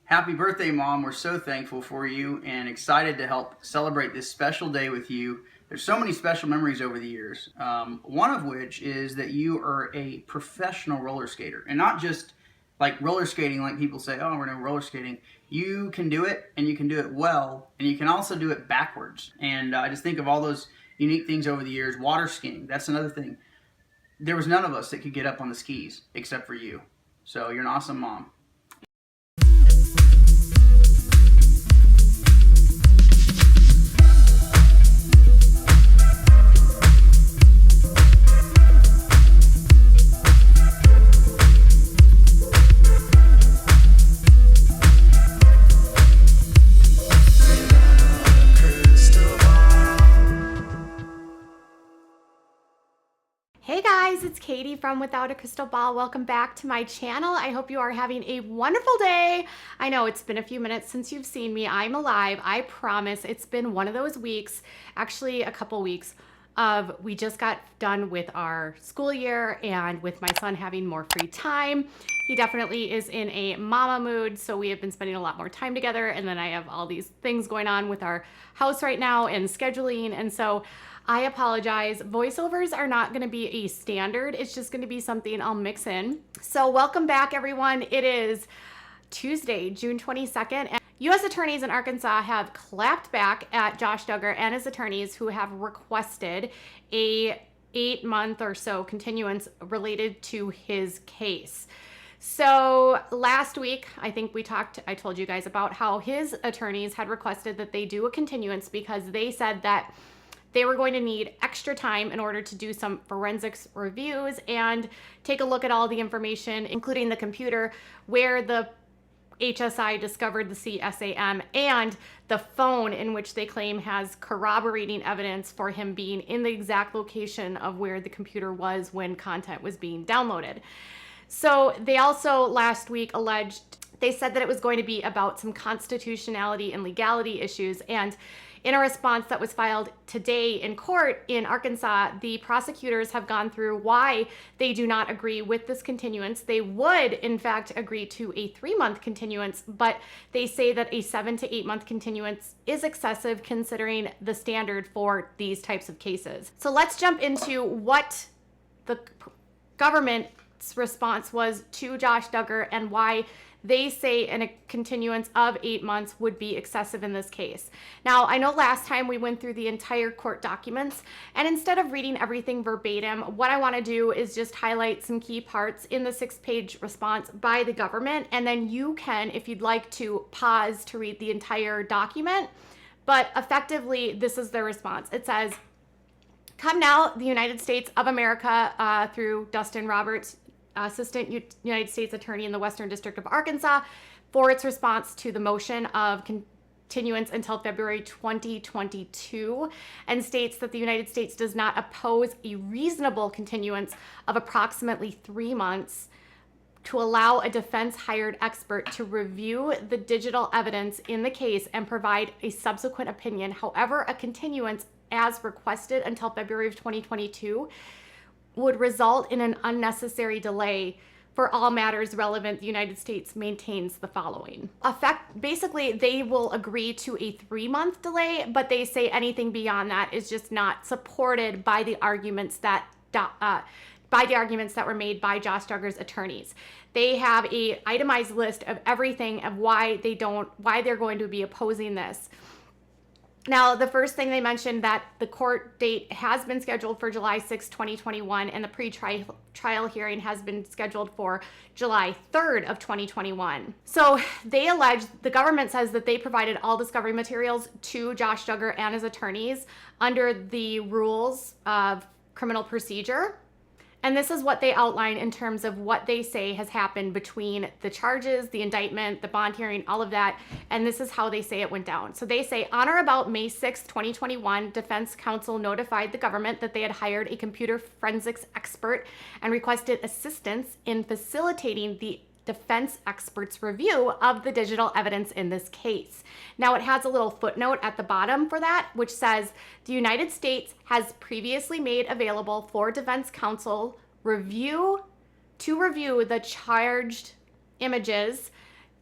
Happy birthday, Mom. We're so thankful for you and excited to help celebrate this special day with you. There's so many special memories over the years, one of which is that you are a professional roller skater. And not just like roller skating like people say, oh, we're no roller skating. You can do it, and you can do it well, and you can also do it backwards. And I just think of all those unique things over the years. Water skiing, that's another thing. There was none of us that could get up on the skis except for you. So you're an awesome mom. Hey guys, it's Katie from Without a Crystal Ball. Welcome back to my channel. I hope you are having a wonderful day. I know it's been a few minutes since you've seen me. I'm alive, I promise. It's been one of those weeks, actually a couple weeks, of we just got done with our school year and with my son having more free time. He definitely is in a mama mood, so we have been spending a lot more time together, and then I have all these things going on with our house right now and scheduling, and so I apologize. Voiceovers are not going to be a standard. It's just going to be something I'll mix in. So welcome back, everyone. It is Tuesday, June 22nd. And U.S. attorneys in Arkansas have clapped back at Josh Duggar and his attorneys who have requested a 8-month or so continuance related to his case. So last week, I think I told you guys about how his attorneys had requested that they do a continuance because they said that they were going to need extra time in order to do some forensics reviews and take a look at all the information, including the computer where the HSI discovered the CSAM and the phone in which they claim has corroborating evidence for him being in the exact location of where the computer was when content was being downloaded. So they also last week they said that it was going to be about some constitutionality and legality issues, and in a response that was filed today in court in Arkansas, the prosecutors have gone through why they do not agree with this continuance. They would, in fact, agree to a 3-month continuance, but they say that a 7 to 8 month continuance is excessive considering the standard for these types of cases. So let's jump into what the government's response was to Josh Duggar and why they say a continuance of 8 months would be excessive in this case. Now, I know last time we went through the entire court documents, and instead of reading everything verbatim, what I want to do is just highlight some key parts in the 6-page response by the government, and then you can, if you'd like to, pause to read the entire document. But effectively, this is their response. It says, "Come now, the United States of America, through Dustin Roberts, Assistant United States Attorney in the Western District of Arkansas, for its response to the motion of continuance until February 2022, and states that the United States does not oppose a reasonable continuance of approximately 3 months to allow a defense-hired expert to review the digital evidence in the case and provide a subsequent opinion. However, a continuance as requested until February of 2022 would result in an unnecessary delay for all matters relevant. The United States maintains the following." Basically, they will agree to a 3-month delay, but they say anything beyond that is just not supported by the arguments that were made by Josh Duggar's attorneys. They have a itemized list of everything of why they're going to be opposing this. Now, the first thing they mentioned that the court date has been scheduled for July 6, 2021, and the pre-trial hearing has been scheduled for July 3rd of 2021. So the government says that they provided all discovery materials to Josh Duggar and his attorneys under the rules of criminal procedure. And this is what they outline in terms of what they say has happened between the charges, the indictment, the bond hearing, all of that. And this is how they say it went down. So they say, on or about May 6, 2021, defense counsel notified the government that they had hired a computer forensics expert and requested assistance in facilitating the defense expert's review of the digital evidence in this case. Now, it has a little footnote at the bottom for that, which says the United States has previously made available for defense counsel to review the charged images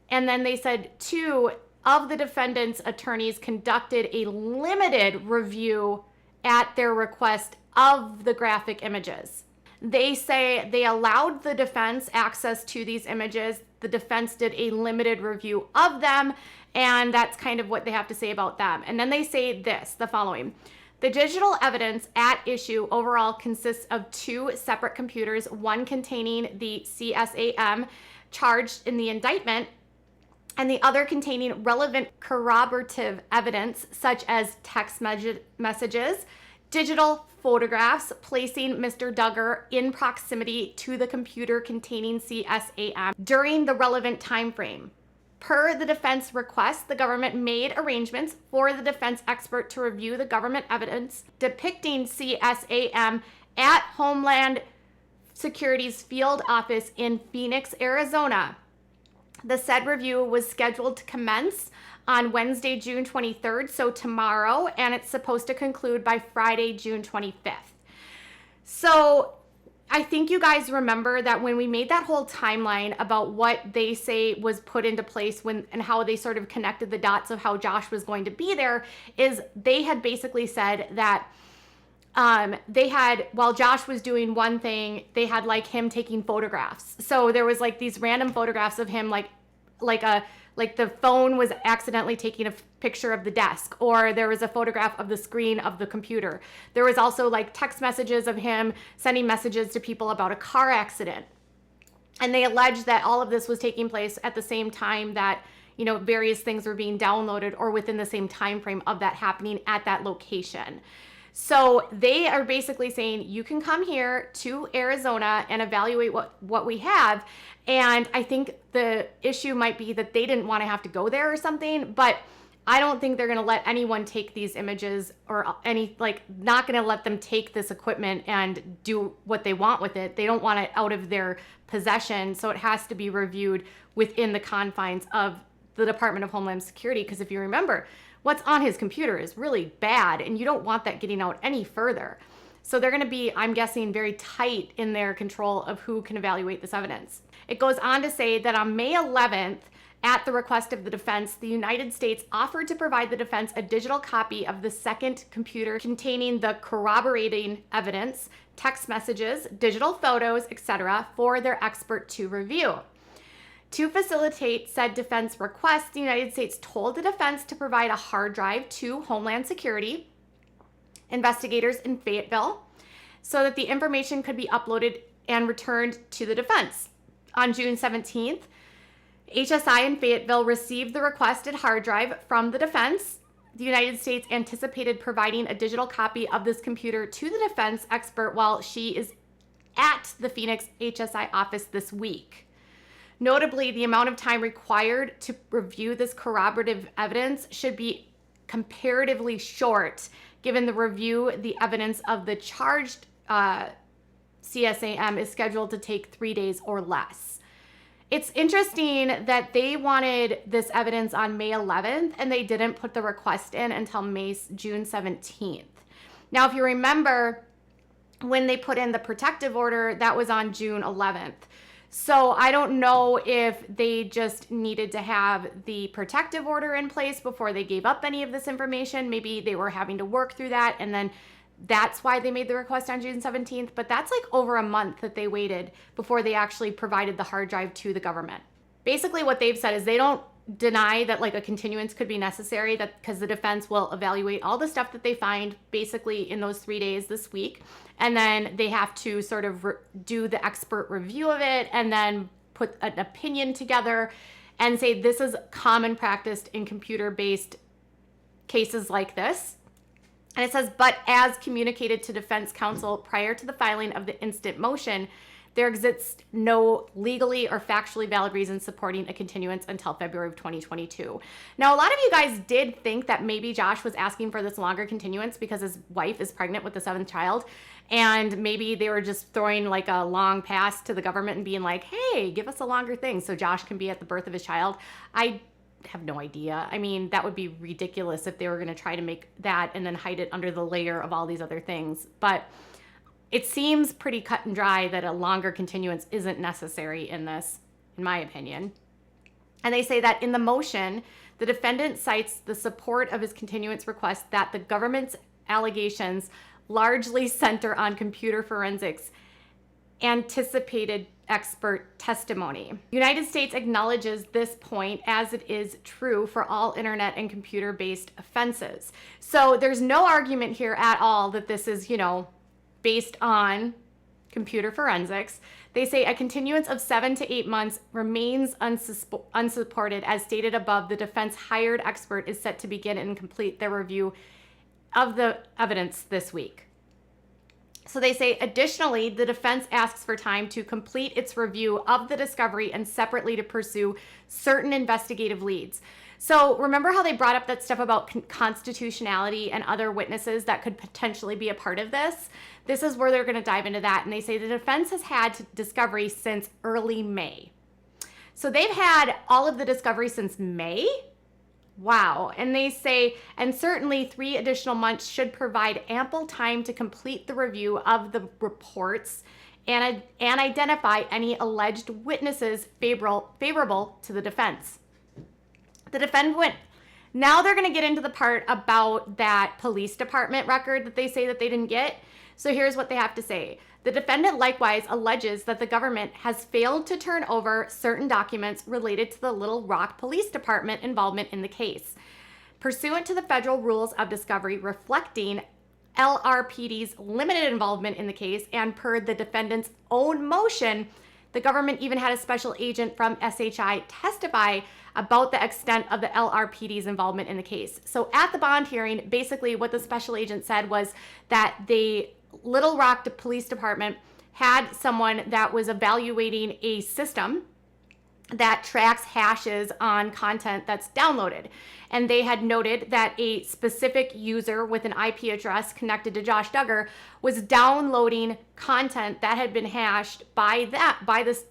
And then they said 2 of the defendant's attorneys conducted a limited review at their request of the graphic images. They say they allowed the defense access to these images. The defense did a limited review of them, and that's kind of what they have to say about them. And then they say the following. The digital evidence at issue overall consists of 2 separate computers, one containing the CSAM charged in the indictment, and the other containing relevant corroborative evidence such as text messages, digital photographs placing Mr. Duggar in proximity to the computer containing CSAM during the relevant time frame. Per the defense request, the government made arrangements for the defense expert to review the government evidence depicting CSAM at Homeland Security's field office in Phoenix, Arizona. The said review was scheduled to commence on Wednesday, June 23rd, so tomorrow, and it's supposed to conclude by Friday, June 25th. So I think you guys remember that when we made that whole timeline about what they say was put into place and how they sort of connected the dots of how Josh was going to be there, is they had basically said that while Josh was doing one thing, they had like him taking photographs. So there was like these random photographs of him like the phone was accidentally taking a picture of the desk, or there was a photograph of the screen of the computer. There was also like text messages of him sending messages to people about a car accident. And they alleged that all of this was taking place at the same time that, various things were being downloaded or within the same time frame of that happening at that location. So they are basically saying you can come here to Arizona and evaluate what we have. And I think the issue might be that they didn't want to have to go there or something, but I don't think they're going to let anyone take these images or not going to let them take this equipment and do what they want with it. They don't want it out of their possession. So it has to be reviewed within the confines of the Department of Homeland Security. Because if you remember, what's on his computer is really bad, and you don't want that getting out any further. So they're going to be, I'm guessing, very tight in their control of who can evaluate this evidence. It goes on to say that on May 11th, at the request of the defense, the United States offered to provide the defense a digital copy of the second computer containing the corroborating evidence, text messages, digital photos, etc., for their expert to review. To facilitate said defense request, the United States told the defense to provide a hard drive to Homeland Security investigators in Fayetteville so that the information could be uploaded and returned to the defense. On June 17th, HSI in Fayetteville received the requested hard drive from the defense. The United States anticipated providing a digital copy of this computer to the defense expert while she is at the Phoenix HSI office this week. Notably, the amount of time required to review this corroborative evidence should be comparatively short, given the evidence of the charged CSAM is scheduled to take 3 days or less. It's interesting that they wanted this evidence on May 11th and they didn't put the request in until June 17th. Now, if you remember, when they put in the protective order, that was on June 11th. So I don't know if they just needed to have the protective order in place before they gave up any of this information. Maybe they were having to work through that, and then that's why they made the request on June 17th. But that's like over a month that they waited before they actually provided the hard drive to the government. Basically what they've said is they don't deny that like a continuance could be necessary, that because the defense will evaluate all the stuff that they find basically in those 3 days this week, and then they have to sort of do the expert review of it and then put an opinion together and say this is common practice in computer-based cases like this. And it says, but as communicated to defense counsel prior to the filing of the instant motion, there exists no legally or factually valid reason supporting a continuance until February of 2022. Now, a lot of you guys did think that maybe Josh was asking for this longer continuance because his wife is pregnant with the 7th child, and maybe they were just throwing like a long pass to the government and being like, hey, give us a longer thing so Josh can be at the birth of his child. I have no idea. I mean, that would be ridiculous if they were going to try to make that and then hide it under the layer of all these other things. But it seems pretty cut and dry that a longer continuance isn't necessary in this, in my opinion. And they say that in the motion, the defendant cites the support of his continuance request that the government's allegations largely center on computer forensics anticipated expert testimony. United States acknowledges this point as it is true for all internet and computer-based offenses. So there's no argument here at all that this is, based on computer forensics. They say a continuance of 7 to 8 months remains unsupported. As stated above, the defense hired expert is set to begin and complete their review of the evidence this week. So they say, additionally, the defense asks for time to complete its review of the discovery and separately to pursue certain investigative leads. So remember how they brought up that stuff about constitutionality and other witnesses that could potentially be a part of this? This is where they're going to dive into that. And they say the defense has had discovery since early May. So they've had all of the discovery since May? Wow. And they say, and certainly 3 additional months should provide ample time to complete the review of the reports and identify any alleged witnesses favorable to the defense. The defendant, now they're going to get into the part about that police department record that they say that they didn't get. So here's what they have to say. The defendant likewise alleges that the government has failed to turn over certain documents related to the Little Rock Police Department involvement in the case. Pursuant to the federal rules of discovery reflecting LRPD's limited involvement in the case and per the defendant's own motion, the government even had a special agent from SHI testify about the extent of the LRPD's involvement in the case. So at the bond hearing, basically what the special agent said was that the Little Rock Police Department had someone that was evaluating a system that tracks hashes on content that's downloaded. And they had noted that a specific user with an IP address connected to Josh Duggar was downloading content that had been hashed by this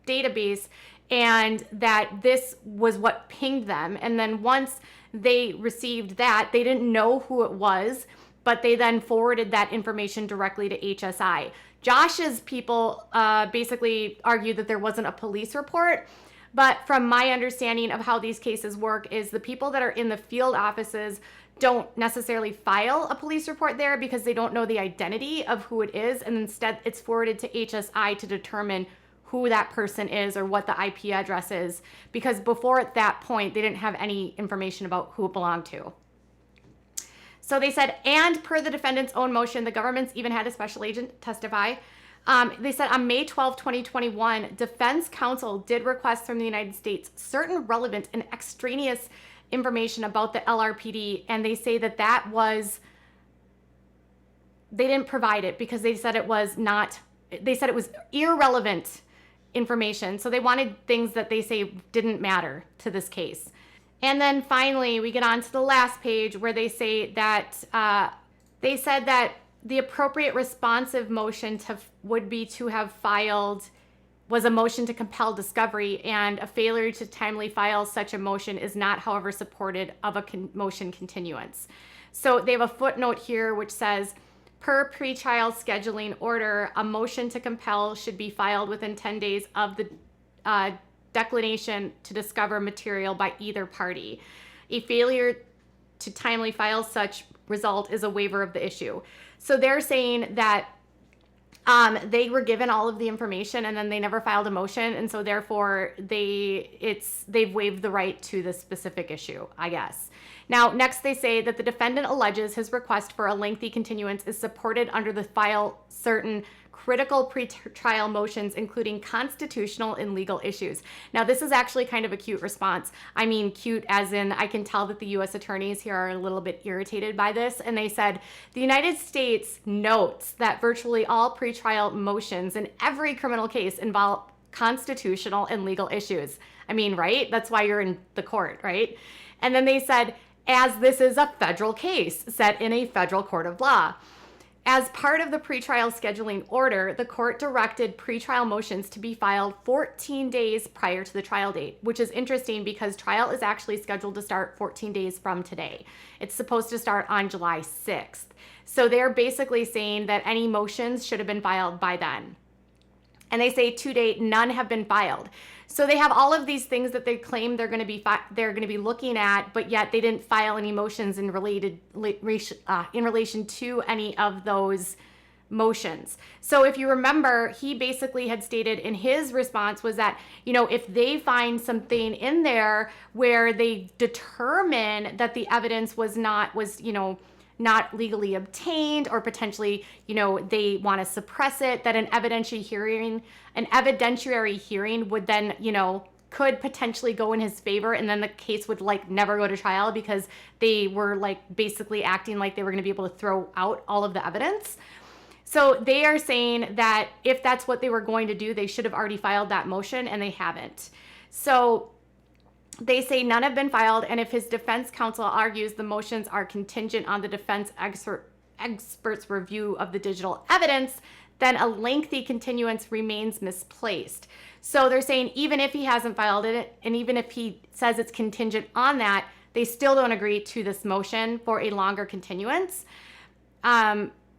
database, and that this was what pinged them. And then once they received that, they didn't know who it was, but they then forwarded that information directly to HSI. Josh's people basically argued that there wasn't a police report. But from my understanding of how these cases work is the people that are in the field offices don't necessarily file a police report there because they don't know the identity of who it is. And instead it's forwarded to HSI to determine who that person is or what the IP address is. Because before at that point, they didn't have any information about who it belonged to. So they said, and per the defendant's own motion, the government's even had a special agent testify. They said on May 12, 2021, defense counsel did request from the United States certain relevant and extraneous information about the LRPD. And they say that they didn't provide it because they said it was irrelevant information. So they wanted things that they say didn't matter to this case. And then finally, we get on to the last page where they say that they said that the appropriate responsive motion would be to have filed was a motion to compel discovery, and a failure to timely file such a motion is not, however, supported of a motion continuance. So they have a footnote here which says, per pretrial scheduling order, a motion to compel should be filed within 10 days of the declination to discover material by either party. A failure to timely file such result is a waiver of the issue. So they're saying that they were given all of the information and then they never filed a motion, and so therefore they've waived the right to this specific issue, I guess. Now, next they say that the defendant alleges his request for a lengthy continuance is supported under the file certain critical pretrial motions, including constitutional and legal issues. Now, this is actually kind of a cute response. I mean, cute as in I can tell that the U.S. attorneys here are a little bit irritated by this. And they said, the United States notes that virtually all pretrial motions in every criminal case involve constitutional and legal issues. I mean, right? That's why you're in the court, right? And then they said, as this is a federal case set in a federal court of law. As part of the pretrial scheduling order, the court directed pretrial motions to be filed 14 days prior to the trial date, which is interesting because trial is actually scheduled to start 14 days from today. It's supposed to start on July 6th. So they're basically saying that any motions should have been filed by then. And they say to date, none have been filed. So they have all of these things that they claim they're going to be looking at, but yet they didn't file any motions in relation to any of those motions. So if you remember, he basically had stated in his response was that, if they find something in there where they determine that the evidence was not legally obtained, or potentially, they want to suppress it, that an evidentiary hearing would then, could potentially go in his favor, and then the case would never go to trial because they were basically acting like they were going to be able to throw out all of the evidence. So they are saying that if that's what they were going to do, they should have already filed that motion, and they haven't. So they say none have been filed, and if his defense counsel argues the motions are contingent on the defense expert's review of the digital evidence, then a lengthy continuance remains misplaced. So they're saying even if he hasn't filed it, and even if he says it's contingent on that, they still don't agree to this motion for a longer continuance,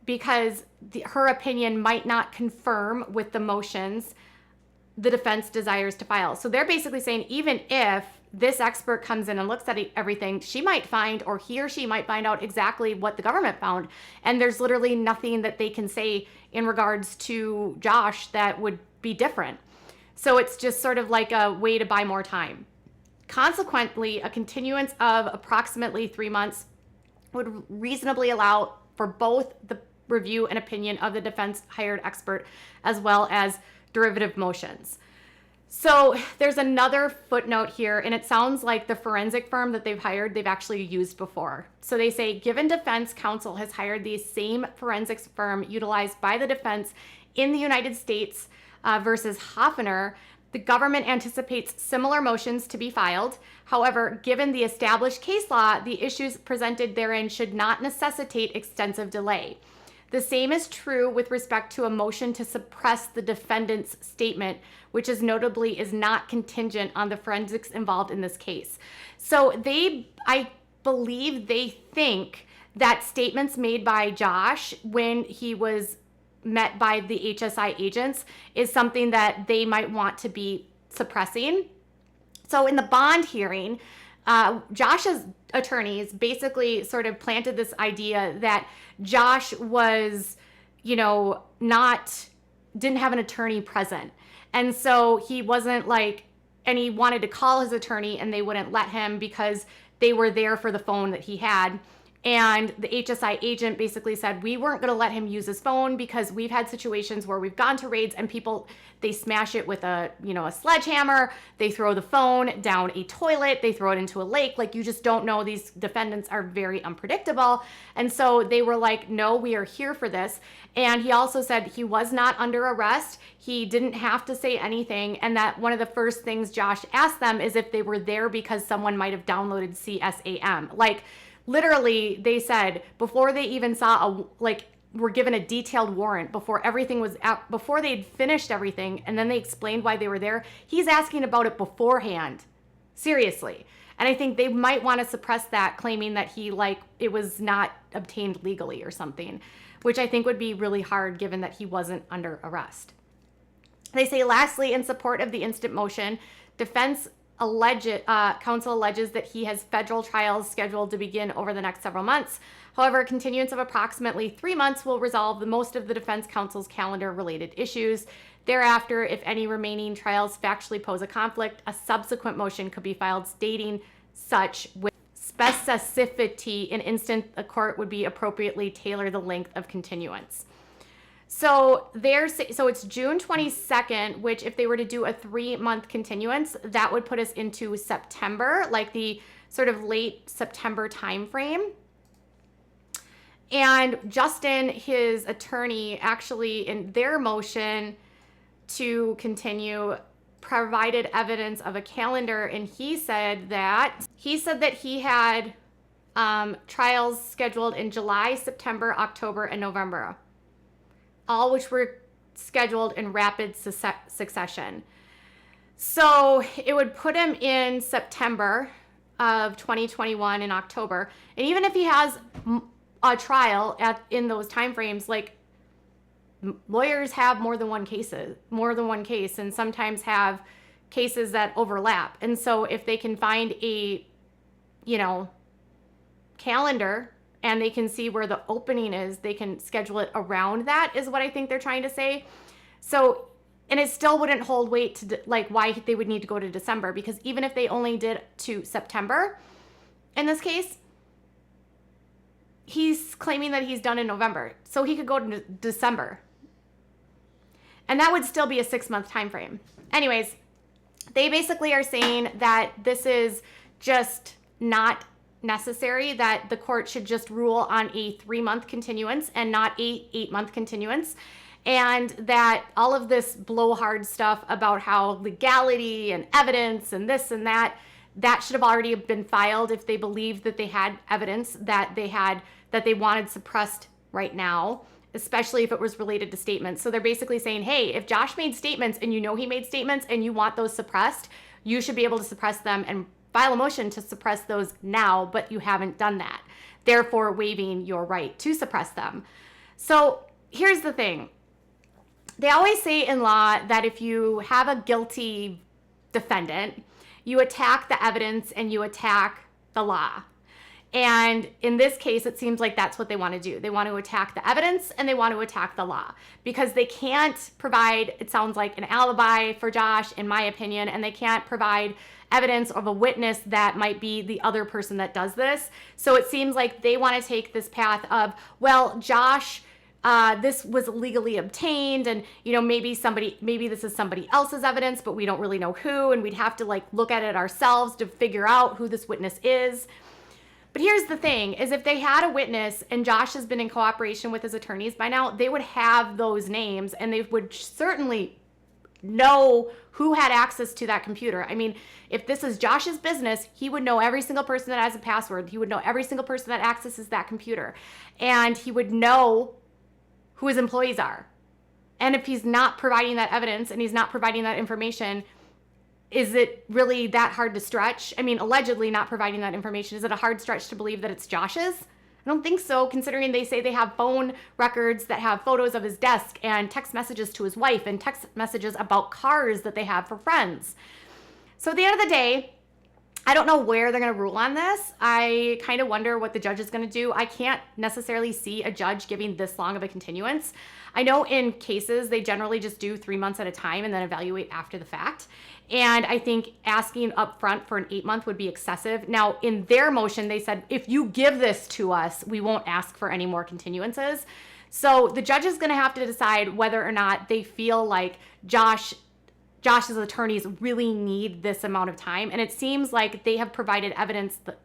because her opinion might not confirm with the motions the defense desires to file. So they're basically saying even if this expert comes in and looks at everything, she might find, or he or she might find out exactly what the government found. And there's literally nothing that they can say in regards to Josh that would be different. So it's just sort of like a way to buy more time. Consequently, a continuance of approximately 3 months would reasonably allow for both the review and opinion of the defense hired expert as well as derivative motions. So there's another footnote here, and it sounds like the forensic firm that they've hired, they've actually used before. So they say, given defense counsel has hired the same forensics firm utilized by the defense in the United States versus Hoffner, the government anticipates similar motions to be filed. However, given the established case law, the issues presented therein should not necessitate extensive delay. The same is true with respect to a motion to suppress the defendant's statement, which is notably is not contingent on the forensics involved in this case. So I believe they think that statements made by Josh when he was met by the HSI agents is something that they might want to be suppressing. So in the bond hearing, Josh's attorneys basically sort of planted this idea that Josh was, didn't have an attorney present. And so he wasn't and he wanted to call his attorney and they wouldn't let him because they were there for the phone that he had. And the HSI agent basically said, we weren't going to let him use his phone because we've had situations where we've gone to raids and people, they smash it with a sledgehammer. They throw the phone down a toilet. They throw it into a lake. You just don't know. These defendants are very unpredictable. And so they were like, no, we are here for this. And he also said he was not under arrest. He didn't have to say anything. And that one of the first things Josh asked them is if they were there because someone might have downloaded CSAM. Literally, they said before they even saw were given a detailed warrant before everything was out, before they'd finished everything, and then they explained why they were there. He's asking about it beforehand. Seriously. And I think they might want to suppress that, claiming that it was not obtained legally or something, which I think would be really hard given that he wasn't under arrest. They say, lastly, in support of the instant motion, defense counsel alleges that he has federal trials scheduled to begin over the next several months. However, a continuance of approximately 3 months will resolve most of the defense counsel's calendar-related issues. Thereafter, if any remaining trials factually pose a conflict, a subsequent motion could be filed stating such with specificity. In instant, the court would be appropriately tailor the length of continuance. So it's June 22nd, which if they were to do a 3-month continuance, that would put us into September, the sort of late September timeframe. And Justin, his attorney, actually in their motion to continue provided evidence of a calendar, and he said that he had trials scheduled in July, September, October, and November, all which were scheduled in rapid succession. So it would put him in September of 2021 in October. And even if he has a trial in those timeframes, lawyers have more than one case, and sometimes have cases that overlap. And so if they can find a, calendar and they can see where the opening is, they can schedule it around that, is what I think they're trying to say. So, and it still wouldn't hold weight to why they would need to go to December, because even if they only did to September, in this case, he's claiming that he's done in November. So he could go to December. And that would still be a 6-month time frame. Anyways, they basically are saying that this is just not necessary, that the court should just rule on a 3-month continuance and not a 8-month continuance. And that all of this blowhard stuff about how legality and evidence and this and that should have already been filed if they believed that they had evidence that they wanted suppressed right now, especially if it was related to statements. So they're basically saying, hey, if Josh made statements and you know he made statements and you want those suppressed, you should be able to suppress them and file a motion to suppress those now, but you haven't done that, therefore waiving your right to suppress them. So here's the thing. They always say in law that if you have a guilty defendant, you attack the evidence and you attack the law. And in this case, it seems like that's what they want to do. They want to attack the evidence and they want to attack the law, because they can't provide, it sounds like, an alibi for Josh, in my opinion, and they can't provide evidence of a witness that might be the other person that does this. So it seems like they want to take this path of, well, Josh, this was legally obtained, and maybe this is somebody else's evidence, but we don't really know who, and we'd have to look at it ourselves to figure out who this witness is. But here's the thing, is if they had a witness and Josh has been in cooperation with his attorneys by now, they would have those names and they would certainly know who had access to that computer. I mean, if this is Josh's business, he would know every single person that has a password. He would know every single person that accesses that computer. And he would know who his employees are. And if he's not providing that evidence and he's not providing that information, is it really that hard to stretch? I mean, allegedly not providing that information, is it a hard stretch to believe that it's Josh's? I don't think so, considering they say they have phone records that have photos of his desk and text messages to his wife and text messages about cars that they have for friends. So at the end of the day, I don't know where they're going to rule on this. I kind of wonder what the judge is going to do. I can't necessarily see a judge giving this long of a continuance. I know in cases they generally just do 3 months at a time and then evaluate after the fact. And I think asking up front for an 8-month would be excessive. Now, in their motion, they said, if you give this to us, we won't ask for any more continuances. So the judge is going to have to decide whether or not they feel like Josh's attorneys really need this amount of time. And it seems like they have provided evidence, the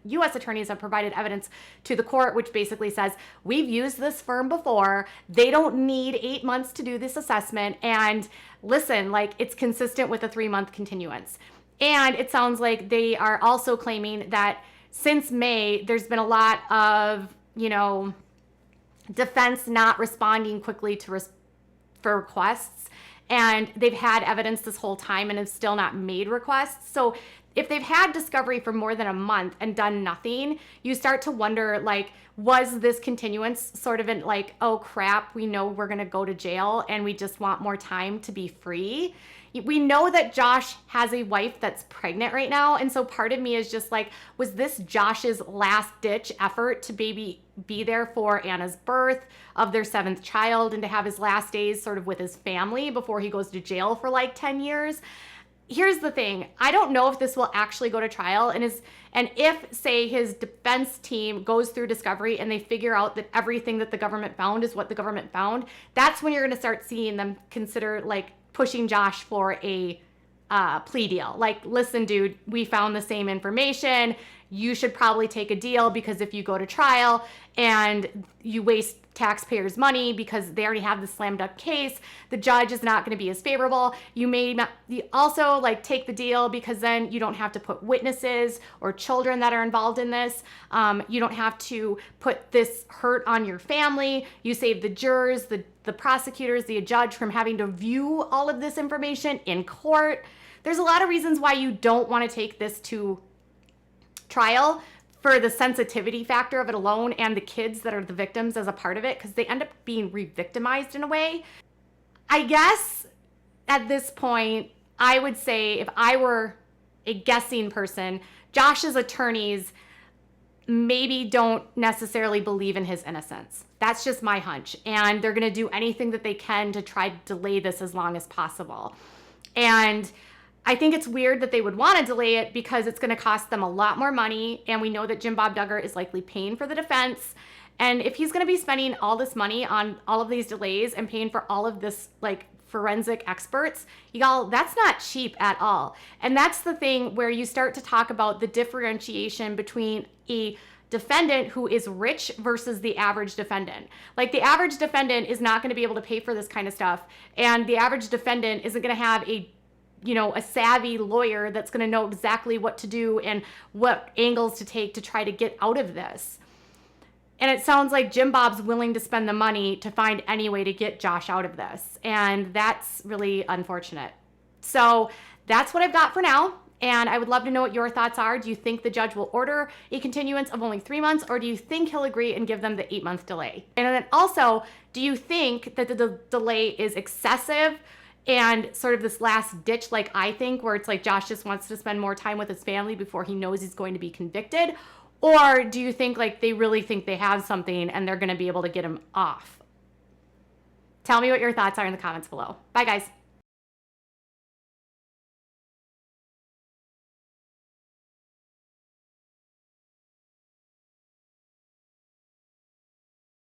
U.S. attorneys have provided evidence to the court, which basically says, we've used this firm before. They don't need 8 months to do this assessment. And listen, it's consistent with a 3-month continuance. And it sounds like they are also claiming that since May, there's been a lot of, defense not responding quickly for requests. And they've had evidence this whole time and have still not made requests. So if they've had discovery for more than a month and done nothing, you start to wonder, was this continuance sort of oh crap, we know we're going to go to jail and we just want more time to be free? We know that Josh has a wife that's pregnant right now. And so part of me is just was this Josh's last ditch effort to be there for Anna's birth of their 7th child and to have his last days sort of with his family before he goes to jail for 10 years? Here's the thing. I don't know if this will actually go to trial, and if, say, his defense team goes through discovery and they figure out that everything that the government found is what the government found, that's when you're going to start seeing them consider pushing Josh for a plea deal. Listen, dude, we found the same information. You should probably take a deal, because if you go to trial and you waste taxpayers' money because they already have the slam dunk case, the judge is not going to be as favorable. You may also take the deal, because then you don't have to put witnesses or children that are involved in this. You don't have to put this hurt on your family. You save the jurors, the prosecutors, the judge from having to view all of this information in court. There's a lot of reasons why you don't want to take this to trial for the sensitivity factor of it alone and the kids that are the victims as a part of it, because they end up being re-victimized in a way. I guess at this point, I would say if I were a guessing person, Josh's attorneys maybe don't necessarily believe in his innocence. That's just my hunch. And they're going to do anything that they can to try to delay this as long as possible. And I think it's weird that they would want to delay it because it's going to cost them a lot more money. And we know that Jim Bob Duggar is likely paying for the defense. And if he's going to be spending all this money on all of these delays and paying for all of this, like, forensic experts, y'all, that's not cheap at all. And that's the thing where you start to talk about the differentiation between a defendant who is rich versus the average defendant. Like, the average defendant is not going to be able to pay for this kind of stuff. And the average defendant isn't going to have a savvy lawyer that's going to know exactly what to do and what angles to take to try to get out of this. And it sounds like Jim Bob's willing to spend the money to find any way to get Josh out of this. And that's really unfortunate. So that's what I've got for now. And I would love to know what your thoughts are. Do you think the judge will order a continuance of only 3 months, or do you think he'll agree and give them the 8-month delay? And then also, do you think that the delay is excessive and sort of this last ditch, like I think, where it's like Josh just wants to spend more time with his family before he knows he's going to be convicted? Or do you think like they really think they have something and they're going to be able to get him off? Tell me what your thoughts are in the comments below. Bye, guys.